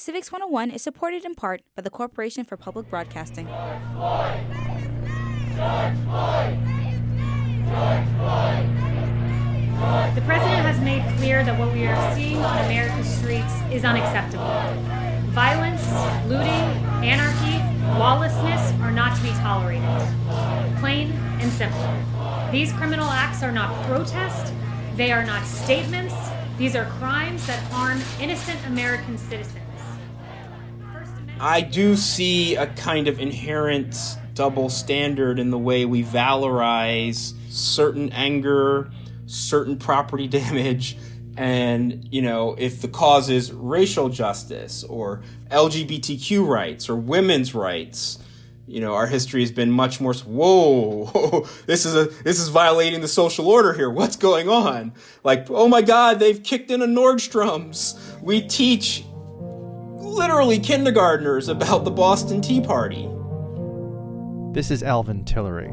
Civics 101 is supported in part by the Corporation for Public Broadcasting. George Floyd! George Floyd! George Floyd! The president has made clear that what we are seeing on America's streets is unacceptable. Violence, looting, anarchy, lawlessness are not to be tolerated. Plain and simple. These criminal acts are not protest, they are not statements, these are crimes that harm innocent American citizens. I do see a kind of inherent double standard in the way we valorize certain anger, certain property damage, and, if the cause is racial justice or LGBTQ rights or women's rights, our history has been much more, whoa, this is violating the social order here. What's going on? Like, oh my God, they've kicked in a Nordstrom's. We teach literally kindergartners about the Boston Tea Party. This is Alvin Tillery.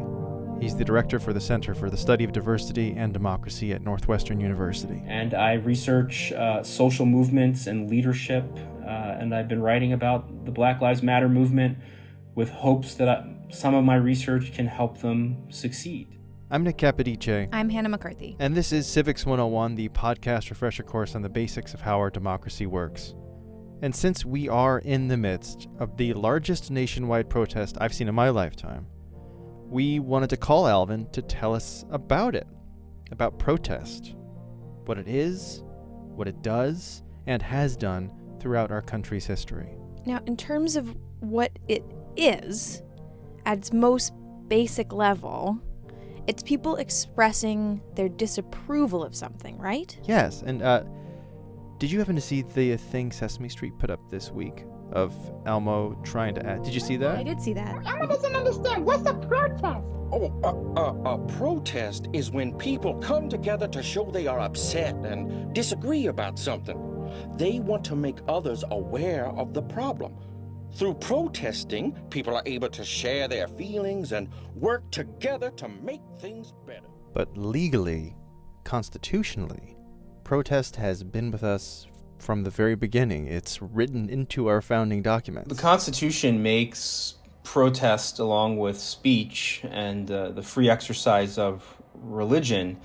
He's the director for the Center for the Study of Diversity and Democracy at Northwestern University. And I research social movements and leadership, and I've been writing about the Black Lives Matter movement with hopes that some of my research can help them succeed. I'm Nick Capodice. I'm Hannah McCarthy. And this is Civics 101, the podcast refresher course on the basics of how our democracy works. And since we are in the midst of the largest nationwide protest I've seen in my lifetime, we wanted to call Alvin to tell us about it, about protest, what it is, what it does, and has done throughout our country's history. Now, in terms of what it is, at its most basic level, it's people expressing their disapproval of something, right? Yes, and did you happen to see the thing Sesame Street put up this week of Elmo trying to add? Did you see that? I did see that. Elmo doesn't understand. What's a protest? A protest is when people come together to show they are upset and disagree about something. They want to make others aware of the problem. Through protesting, people are able to share their feelings and work together to make things better. But legally, constitutionally, protest has been with us from the very beginning. It's written into our founding documents. The Constitution makes protest along with speech and the free exercise of religion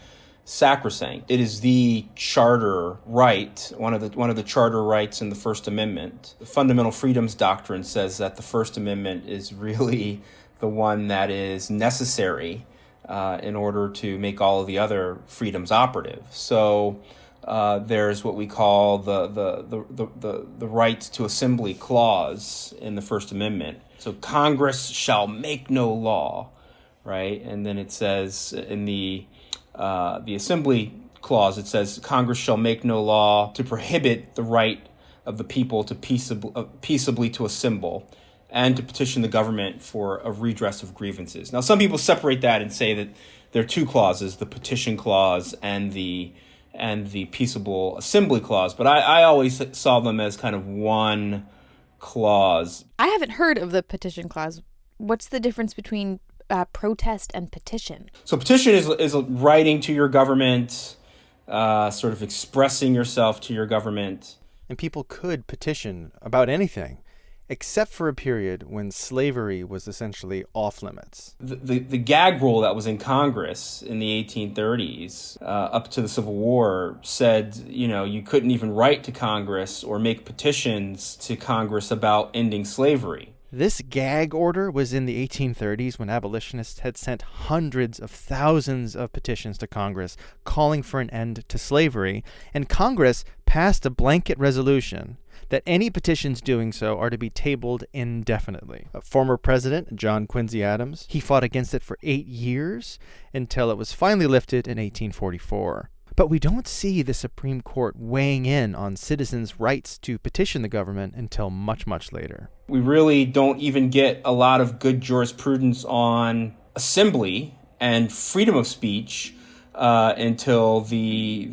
sacrosanct. It is the charter right, one of the charter rights in the First Amendment. The Fundamental Freedoms Doctrine says that the First Amendment is really the one that is necessary in order to make all of the other freedoms operative. So there's what we call the right to assembly clause in the First Amendment. So Congress shall make no law, right? And then it says in the assembly clause, it says Congress shall make no law to prohibit the right of the people to peaceably to assemble and to petition the government for a redress of grievances. Now, some people separate that and say that there are two clauses, the petition clause and the peaceable assembly clause, but I always saw them as kind of one clause. I haven't heard of the petition clause. What's the difference between protest and petition? So petition is writing to your government, sort of expressing yourself to your government. And people could petition about anything, except for a period when slavery was essentially off limits. The gag rule that was in Congress in the 1830s, up to the Civil War, said, you couldn't even write to Congress or make petitions to Congress about ending slavery. This gag order was in the 1830s when abolitionists had sent hundreds of thousands of petitions to Congress calling for an end to slavery, and Congress passed a blanket resolution that any petitions doing so are to be tabled indefinitely. Former President John Quincy Adams, he fought against it for 8 years until it was finally lifted in 1844. But we don't see the Supreme Court weighing in on citizens' rights to petition the government until much, much later. We really don't even get a lot of good jurisprudence on assembly and freedom of speech until the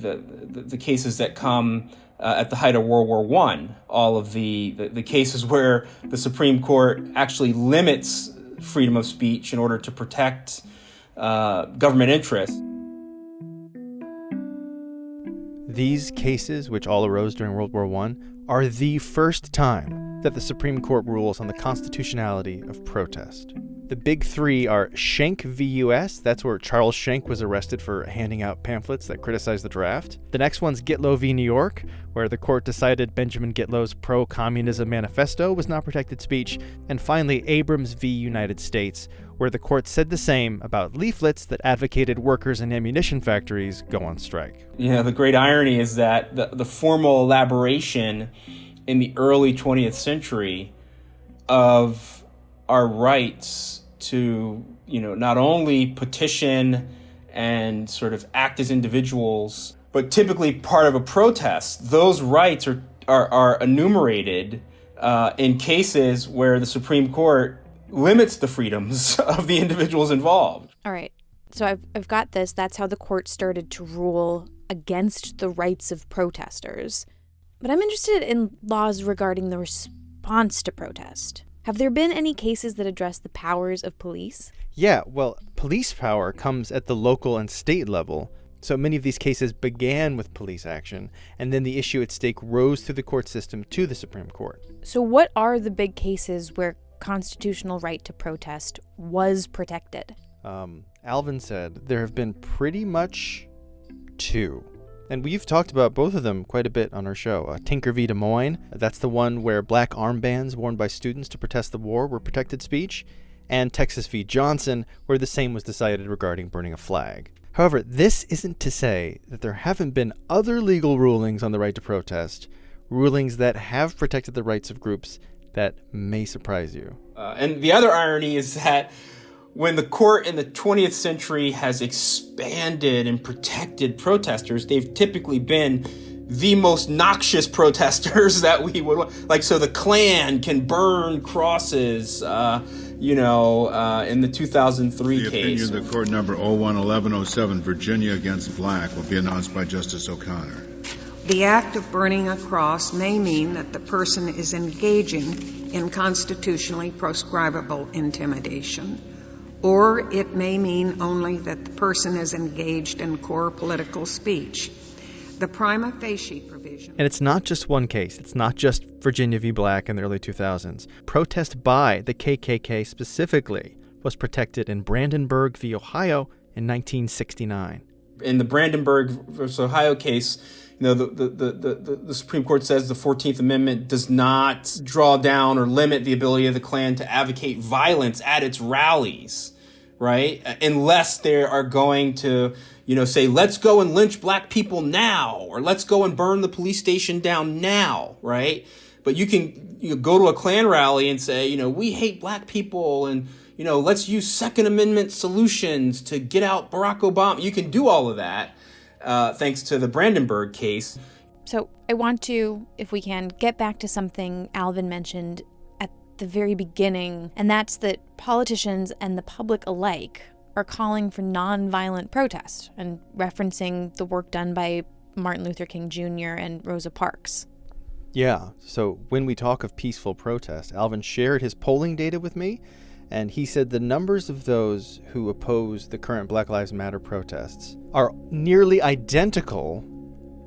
cases that come at the height of World War I. All of the cases where the Supreme Court actually limits freedom of speech in order to protect government interests. These cases, which all arose during World War I, are the first time that the Supreme Court rules on the constitutionality of protest. The big three are Schenck v. U.S., that's where Charles Schenck was arrested for handing out pamphlets that criticized the draft. The next one's Gitlow v. New York, where the court decided Benjamin Gitlow's pro-communism manifesto was not protected speech. And finally, Abrams v. United States, where the court said the same about leaflets that advocated workers in ammunition factories go on strike. Yeah, the great irony is that the formal elaboration in the early 20th century of our rights to, not only petition and sort of act as individuals, but typically part of a protest, those rights are enumerated in cases where the Supreme Court limits the freedoms of the individuals involved. All right. So I've got this. That's how the court started to rule against the rights of protesters. But I'm interested in laws regarding the response to protest. Have there been any cases that address the powers of police? Yeah, well, police power comes at the local and state level. So many of these cases began with police action, and then the issue at stake rose through the court system to the Supreme Court. So what are the big cases where constitutional right to protest was protected? Alvin said there have been pretty much two. And we've talked about both of them quite a bit on our show. Tinker v. Des Moines, that's the one where black armbands worn by students to protest the war were protected speech. And Texas v. Johnson, where the same was decided regarding burning a flag. However, this isn't to say that there haven't been other legal rulings on the right to protest, rulings that have protected the rights of groups that may surprise you. And the other irony is that when the court in the 20th century has expanded and protected protesters, they've typically been the most noxious protesters that we would like. So the Klan can burn crosses, in the 2003 the case. The opinion of the court number 01-1107, Virginia against Black, will be announced by Justice O'Connor. The act of burning a cross may mean that the person is engaging in constitutionally proscribable intimidation, or it may mean only that the person is engaged in core political speech. The prima facie provision... And it's not just one case. It's not just Virginia v. Black in the early 2000s. Protest by the KKK specifically was protected in Brandenburg v. Ohio in 1969. In the Brandenburg v. Ohio case, the Supreme Court says the 14th Amendment does not draw down or limit the ability of the Klan to advocate violence at its rallies, right? Unless they are going to, say, let's go and lynch black people now, or let's go and burn the police station down now, right? But you can go to a Klan rally and say, we hate black people and, let's use Second Amendment solutions to get out Barack Obama. You can do all of that. Thanks to the Brandenburg case. So I want to, if we can, get back to something Alvin mentioned at the very beginning, and that's that politicians and the public alike are calling for nonviolent protest and referencing the work done by Martin Luther King Jr. and Rosa Parks. Yeah, so when we talk of peaceful protest, Alvin shared his polling data with me, and he said the numbers of those who oppose the current Black Lives Matter protests are nearly identical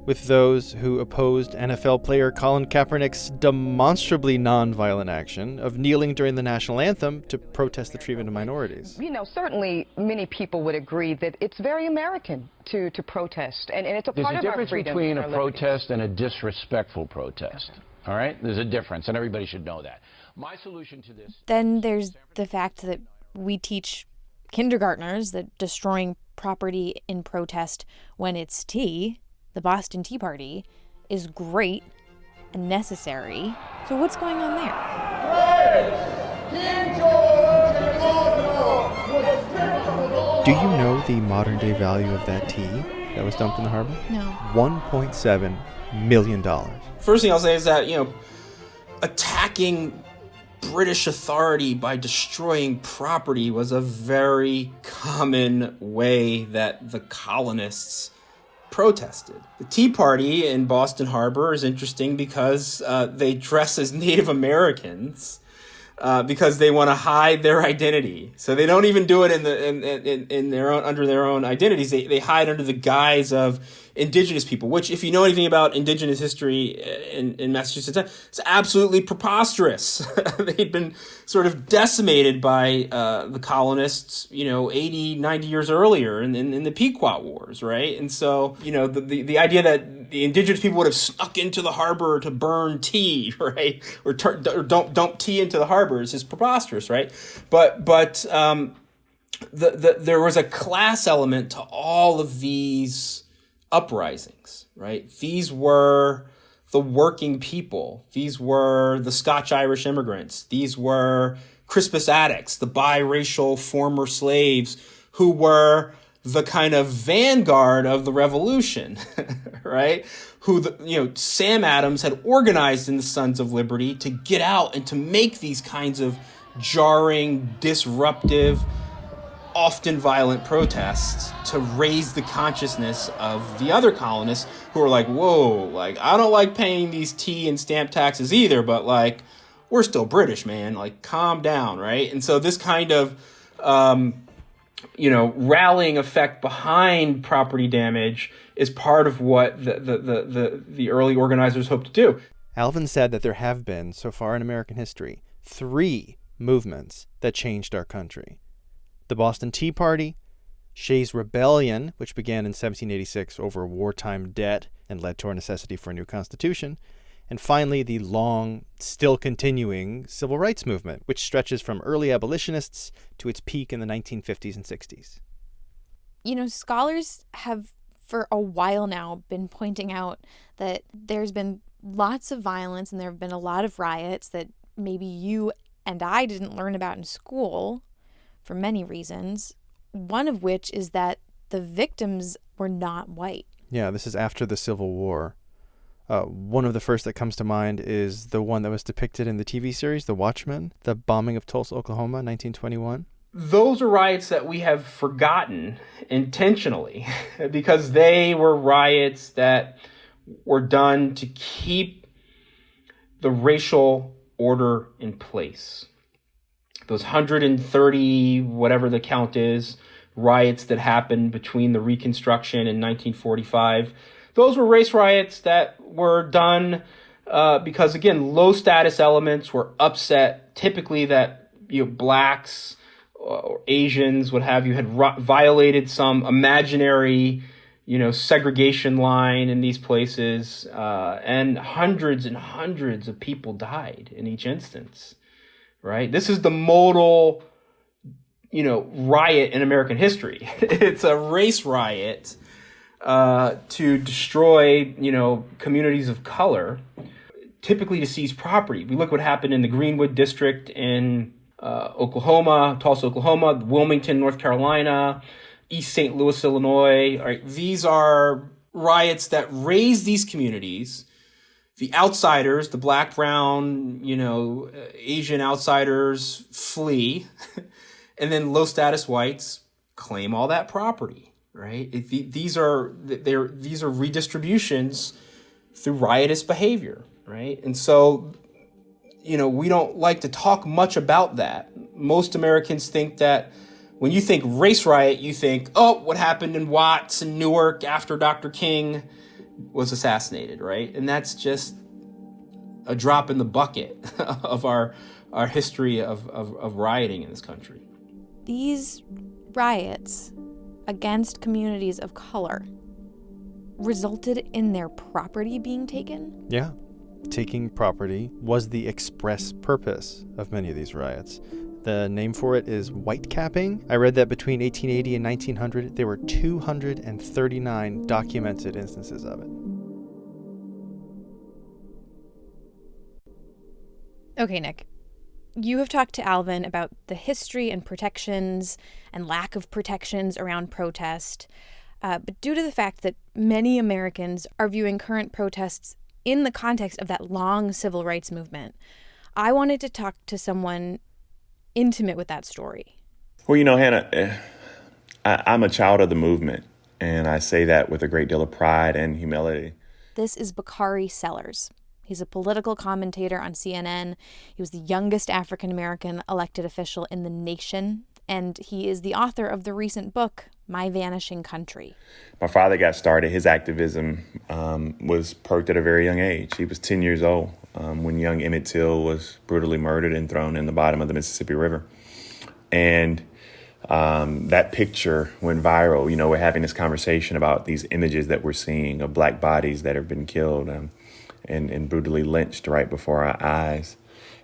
with those who opposed NFL player Colin Kaepernick's demonstrably nonviolent action of kneeling during the national anthem to protest the treatment of minorities. Certainly many people would agree that it's very American to protest, and it's a part of our freedom. There's a difference between a protest and a disrespectful protest. All right? There's a difference, and everybody should know that. My solution to this... Then there's the fact that we teach kindergartners that destroying property in protest when it's tea, the Boston Tea Party, is great and necessary. So what's going on there? Do you know the modern-day value of that tea that was dumped in the harbor? No. $1.7 million. First thing I'll say is that, attacking British authority by destroying property was a very common way that the colonists protested. The Tea Party in Boston Harbor is interesting because they dress as Native Americans because they want to hide their identity. So they don't even do it in their own under their own identities. They hide under the guise of indigenous people, which, if you know anything about indigenous history in Massachusetts, it's absolutely preposterous. They'd been sort of decimated by the colonists, 80, 90 years earlier in the Pequot Wars, right? And so, the idea that the indigenous people would have snuck into the harbor to burn tea, right? Or dump tea into the harbor is just preposterous, right? But there was a class element to all of these uprisings, right? These were the working people. These were the Scotch-Irish immigrants. These were Crispus Attucks, the biracial former slaves who were the kind of vanguard of the revolution, right? Sam Adams had organized in the Sons of Liberty to get out and to make these kinds of jarring, disruptive, often violent protests to raise the consciousness of the other colonists who are like, whoa, like, I don't like paying these tea and stamp taxes either, but like, we're still British, man, like, calm down, right? And so this kind of, rallying effect behind property damage is part of what the early organizers hoped to do. Alvin said that there have been, so far in American history, 3 movements that changed our country. The Boston Tea Party, Shays' Rebellion, which began in 1786 over wartime debt and led to our necessity for a new constitution, and finally the long, still continuing civil rights movement, which stretches from early abolitionists to its peak in the 1950s and 60s. Scholars have for a while now been pointing out that there's been lots of violence and there have been a lot of riots that maybe you and I didn't learn about in school for many reasons, one of which is that the victims were not white. Yeah, this is after the Civil War. One of the first that comes to mind is the one that was depicted in the TV series, The Watchmen, the bombing of Tulsa, Oklahoma, 1921. Those are riots that we have forgotten intentionally because they were riots that were done to keep the racial order in place. Those 130, whatever the count is, riots that happened between the Reconstruction and 1945, those were race riots that were done because, again, low status elements were upset. Typically that blacks or Asians, what have you, had violated some imaginary, segregation line in these places, and hundreds of people died in each instance. Right? This is the modal, riot in American history. It's a race riot to destroy, communities of color, typically to seize property. We look what happened in the Greenwood district in Oklahoma, Tulsa, Oklahoma, Wilmington, North Carolina, East St. Louis, Illinois. All right, these are riots that raise these communities. The outsiders, the black, brown, Asian outsiders flee, and then low status whites claim all that property, right? These are redistributions through riotous behavior, right? And so, we don't like to talk much about that. Most Americans think that when you think race riot, you think, oh, what happened in Watts and Newark after Dr. King was assassinated, right? And that's just a drop in the bucket of our history of rioting in this country. These riots against communities of color resulted in their property being taken? Yeah. Taking property was the express purpose of many of these riots. The name for it is whitecapping. I read that between 1880 and 1900, there were 239 documented instances of it. Okay, Nick. You have talked to Alvin about the history and protections and lack of protections around protest. But due to the fact that many Americans are viewing current protests in the context of that long civil rights movement, I wanted to talk to someone intimate with that story. Well, Hannah, I'm a child of the movement, and I say that with a great deal of pride and humility. This is Bakari Sellers. He's a political commentator on CNN. He was the youngest African-American elected official in the nation and he is the author of the recent book, My Vanishing Country. My father got started. His activism was perked at a very young age. He was 10 years old when young Emmett Till was brutally murdered and thrown in the bottom of the Mississippi River. And that picture went viral. You know, we're having this conversation about these images that we're seeing of black bodies that have been killed and brutally lynched right before our eyes.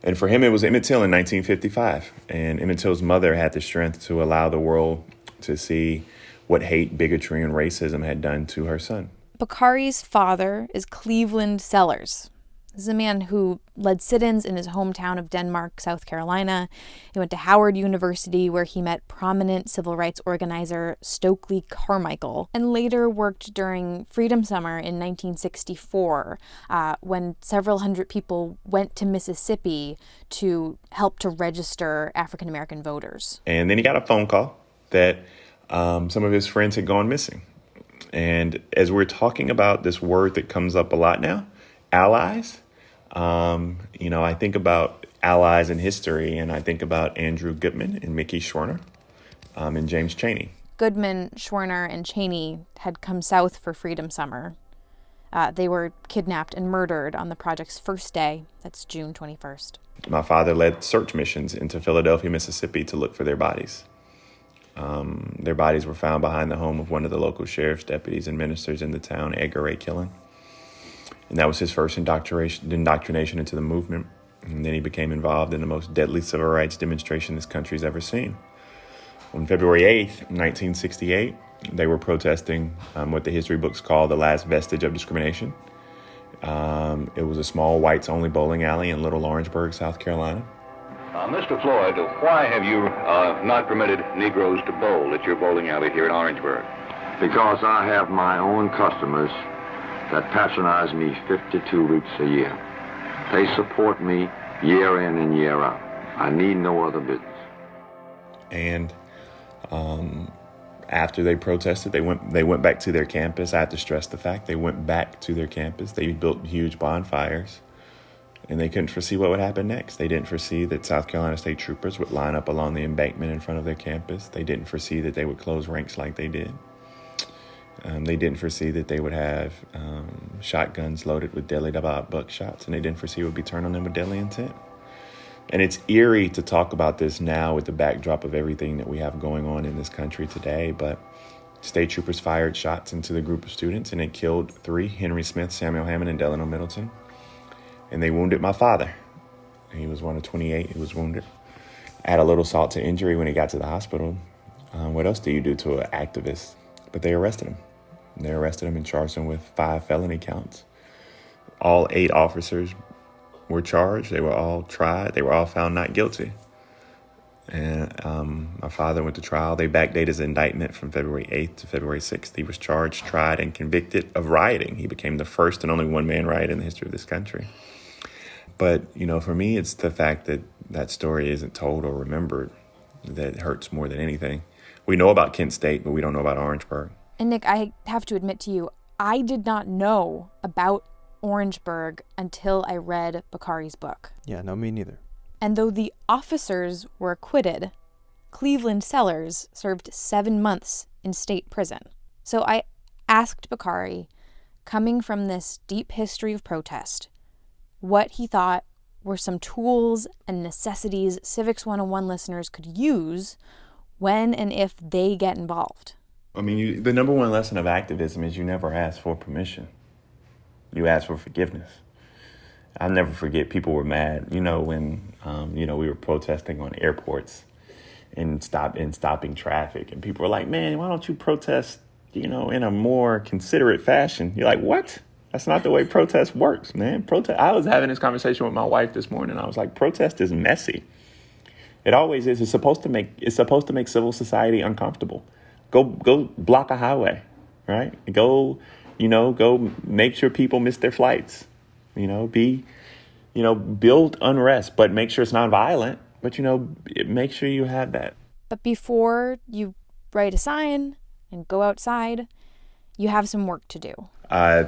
And for him, it was Emmett Till in 1955. And Emmett Till's mother had the strength to allow the world to see what hate, bigotry, and racism had done to her son. Bakari's father is Cleveland Sellers. This is a man who led sit-ins in his hometown of Denmark, South Carolina. He went to Howard University, where he met prominent civil rights organizer Stokely Carmichael, and later worked during Freedom Summer in 1964, when several hundred people went to Mississippi to help to register African American voters. And then he got a phone call that some of his friends had gone missing. And as we're talking about this word that comes up a lot now, allies, I think about allies in history, and I think about Andrew Goodman and Mickey Schwerner and James Chaney. Goodman, Schwerner, and Chaney had come south for Freedom Summer. They were kidnapped and murdered on the project's first day. That's June 21st. My father led search missions into Philadelphia, Mississippi to look for their bodies. Their bodies were found behind the home of one of the local sheriff's deputies and ministers in the town, Edgar Ray Killen. And that was his first indoctrination into the movement. And then he became involved in the most deadly civil rights demonstration this country's ever seen. On February 8th, 1968, they were protesting what the history books call the last vestige of discrimination. It was a small whites-only bowling alley in Little Orangeburg, South Carolina. Mr. Floyd, why have you not permitted Negroes to bowl at your bowling alley here in Orangeburg? Because I have my own customers that patronize me 52 weeks a year. They support me year in and year out. I need no other business. And after they protested, they went back to their campus. I have to stress the fact they went back to their campus. They built huge bonfires, and they couldn't foresee what would happen next. They didn't foresee that South Carolina state troopers would line up along the embankment in front of their campus. They didn't foresee that they would close ranks like they did. They didn't foresee that they would have shotguns loaded with deadly buckshots, and they didn't foresee it would be turned on them with deadly intent. And it's eerie to talk about this now with the backdrop of everything that we have going on in this country today, but state troopers fired shots into the group of students, and it killed 3, Henry Smith, Samuel Hammond, and Delano Middleton. And they wounded my father. He was one of 28 who was wounded. Had a little assault to injury when he got to the hospital. What else do you do to an activist? But they arrested him. They arrested him and charged him with 5 felony counts. All 8 officers were charged. They were all tried. They were all found not guilty. And my father went to trial. They backdated his indictment from February 8th to February 6th. He was charged, tried, and convicted of rioting. He became the first and only one-man riot in the history of this country. But, for me, it's the fact that that story isn't told or remembered that hurts more than anything. We know about Kent State, but we don't know about Orangeburg. And Nick, I have to admit to you, I did not know about Orangeburg until I read Bakari's book. Yeah, no, me neither. And though the officers were acquitted, Cleveland Sellers served 7 months in state prison. So I asked Bakari, coming from this deep history of protest, what he thought were some tools and necessities Civics 101 listeners could use when and if they get involved. I mean, the number one lesson of activism is you never ask for permission. You ask for forgiveness. I'll never forget people were mad, when, we were protesting on airports and stopping traffic. And people were like, man, why don't you protest, in a more considerate fashion? You're like, what? That's not the way protest works, man. I was having this conversation with my wife this morning. I was like, protest is messy. It always is. It's supposed to make civil society uncomfortable. Go block a highway, right? Go make sure people miss their flights. Build unrest, but make sure it's not violent. But, make sure you have that. But before you write a sign and go outside, you have some work to do.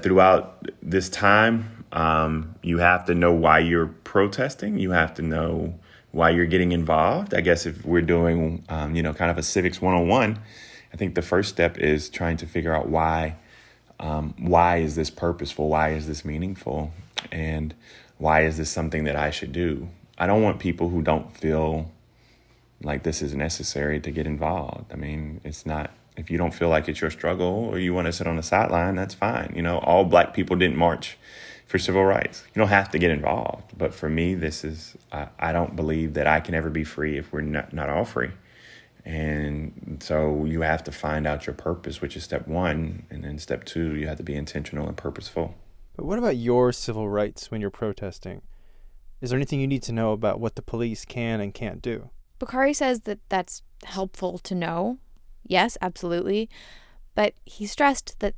Throughout this time, You have to know why you're protesting. You have to know why you're getting involved. I guess if we're doing, kind of a civics 101, I think the first step is trying to figure out why is this purposeful? Why is this meaningful? And why is this something that I should do? I don't want people who don't feel like this is necessary to get involved. I mean, it's not, if you don't feel like it's your struggle or you want to sit on the sideline, that's fine. All Black people didn't march for civil rights. You don't have to get involved. But for me, this is, I don't believe that I can ever be free if we're not all free. And so you have to find out your purpose, which is step one. And then step two, you have to be intentional and purposeful. But what about your civil rights when you're protesting? Is there anything you need to know about what the police can and can't do? Bakari says that that's helpful to know. Yes, absolutely. But he stressed that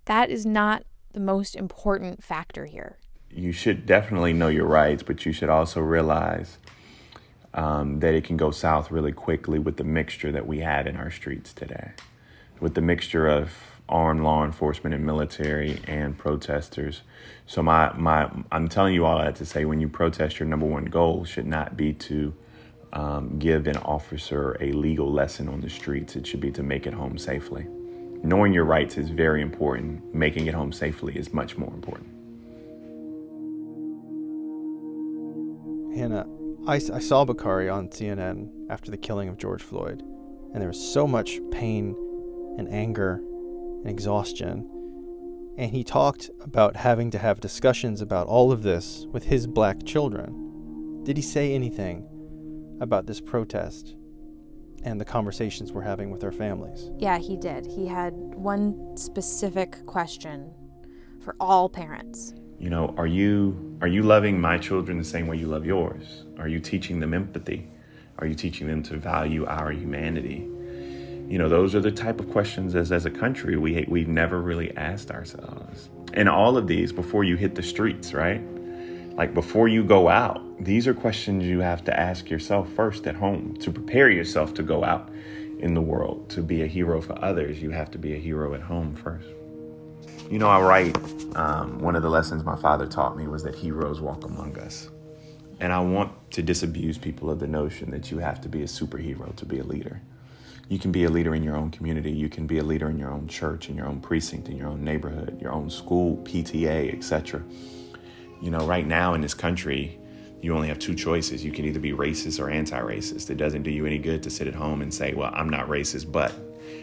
that is not the most important factor here. You should definitely know your rights, but you should also realize that it can go south really quickly with the mixture that we have in our streets today. With the mixture of armed law enforcement and military and protesters. So I'm telling you all that to say, when you protest, your number one goal should not be to give an officer a legal lesson on the streets. It should be to make it home safely. Knowing your rights is very important. Making it home safely is much more important. Hannah, I saw Bakari on CNN after the killing of George Floyd, and there was so much pain and anger and exhaustion. And he talked about having to have discussions about all of this with his Black children. Did he say anything about this protest and the conversations we're having with our families? Yeah, he did. He had one specific question for all parents. Are you loving my children the same way you love yours? Are you teaching them empathy? Are you teaching them to value our humanity? Those are the type of questions as a country we've never really asked ourselves. And all of these before you hit the streets, right? Like before you go out, these are questions you have to ask yourself first at home to prepare yourself to go out in the world. To be a hero for others, you have to be a hero at home first. I write, one of the lessons my father taught me was that heroes walk among us. And I want to disabuse people of the notion that you have to be a superhero to be a leader. You can be a leader in your own community. You can be a leader in your own church, in your own precinct, in your own neighborhood, your own school, PTA, etc. Right now in this country, you only have two choices. You can either be racist or anti-racist. It doesn't do you any good to sit at home and say, well, I'm not racist, but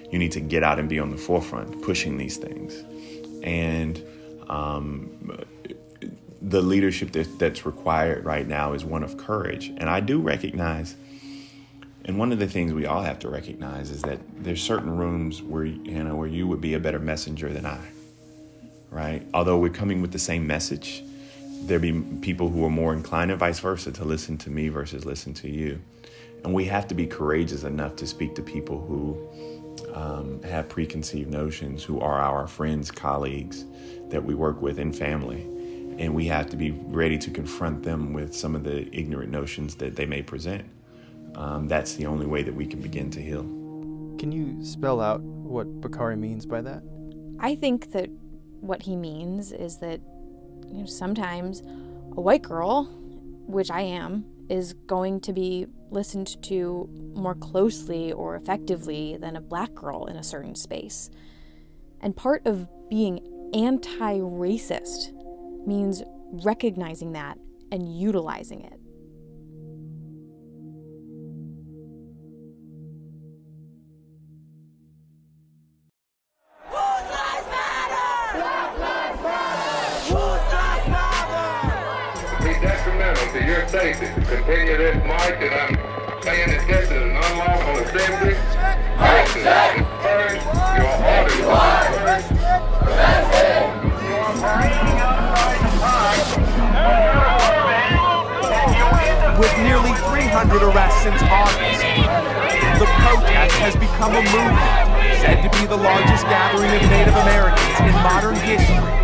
you need to get out and be on the forefront pushing these things. And the leadership that's required right now is one of courage. And I do recognize, and one of the things we all have to recognize is that there's certain rooms where you would be a better messenger than I, right? Although we're coming with the same message, there'd be people who are more inclined and vice versa to listen to me versus listen to you. And we have to be courageous enough to speak to people who have preconceived notions, who are our friends, colleagues that we work with and family. And we have to be ready to confront them with some of the ignorant notions that they may present. That's the only way that we can begin to heal. Can you spell out what Bakari means by that? I think that what he means is that sometimes a white girl, which I am, is going to be listened to more closely or effectively than a Black girl in a certain space. And part of being anti-racist means recognizing that and utilizing it. To your safety to continue this march, and I'm saying that this is an unlawful assembly. Your orders With nearly 300 arrests since August, the protest has become a movement, said to be the largest gathering of Native Americans in modern history.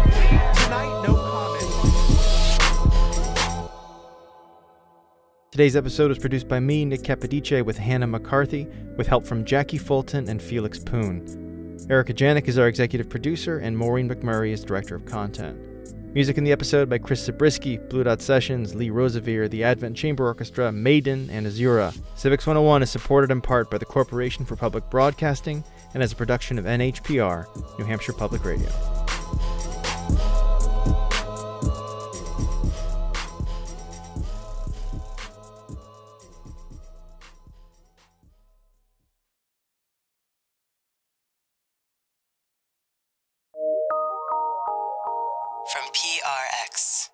Today's episode was produced by me, Nick Capodice, with Hannah McCarthy, with help from Jackie Fulton and Felix Poon. Erica Janik is our executive producer, and Maureen McMurray is director of content. Music in the episode by Chris Zabriskie, Blue Dot Sessions, Lee Rosevere, the Advent Chamber Orchestra, Maiden, and Azura. Civics 101 is supported in part by the Corporation for Public Broadcasting and as a production of NHPR, New Hampshire Public Radio. From PRX.